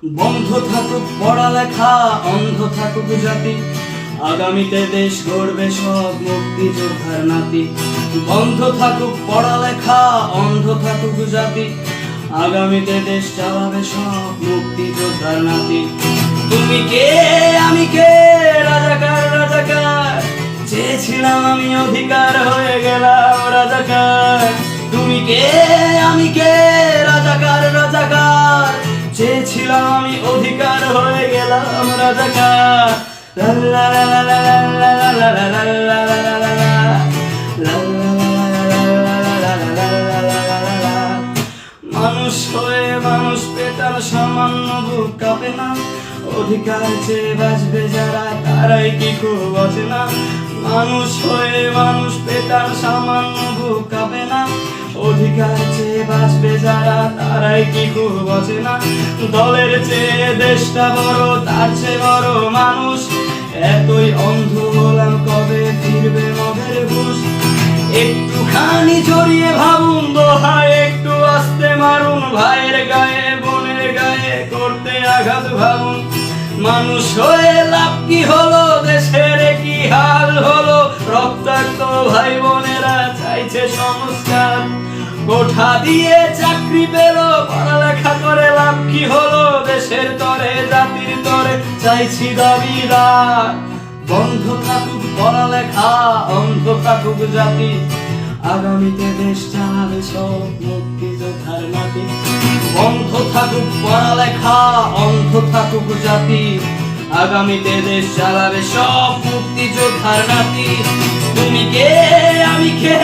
বন্ধ থাকুক পড়ালেখা, অন্ধ থাকুক জাতি, আগামীতে দেশ গড়বে সব মুক্তিযোদ্ধার নাতি। বন্ধ থাকুক পড়ালেখা, অন্ধ থাকুক জাতি, আগামীতে দেশ চালাবে সব মুক্তিযোদ্ধার নাতি। তুমি কে আমি কে, রাজাকার রাজাকার, চেয়েছিলাম আমি অধিকার হয়ে গেলাম রাজাকার। তুমি কে আমি কে, রাজাকার রাজাকার, চেয়েছিলাম আমি অধিকার হয়ে গেলাম রাজাকার। মানুষ হয়ে মানুষ পেটার সামান্য বুক কাঁপে না, অধিকার চেয়ে বাঁচবে যারা তারাই কি খুব অচেনা। মানুষ হয়ে মানুষ পেটার সামান্য বুক কাঁপে না, অধিকার চেয়ে বাঁচবে যারা তারাই কি খুব অচেনা। দলের চেয়ে দেশটা বড়, তার চেয়ে বড় মানুষ, এতই অন্ধ হলাম কবে ফিরবে মদের হুঁশ। একটুখানি জড়িয়ে ভাবুন দোহায়, একটু আস্তে মারুন ভাইয়ের গায়ে বোনের গায়ে করতে আঘাত ভাবুন। মানুষ হয়ে লাভ কি হলো, দেশের কি হাল হলো, রক্তাক্ত ভাই বোনেরা চাইছে সংস্কার। কোঠা দিয়ে চাকরি পেল, পড়ালেখা করে লাভ কি হলো, দেশের তরে জাতির তরে চাইছি দাবিদার। বন্ধ থাকুক পড়ালেখা, অন্ধ থাকুক জাতি, আগামীতে দেশ চালাবে সব মুক্তিযোদ্ধার নাতি। বন্ধ থাকুক পড়ালেখা, অন্ধ থাকুক জাতি, আগামীতে দেশ চালাবে সব মুক্তিযোদ্ধার নাতি। তুমি কে আমি কে,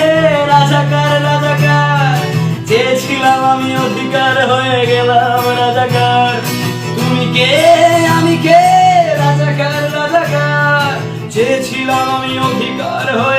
রাজাকার রাজাকার, চেয়েছিলাম আমি অধিকার হয়ে গেলাম রাজাকার। তুমি কে আমি কে, রাজাকার রাজাকার, চেয়েছিলাম আমি অধিকার হয়ে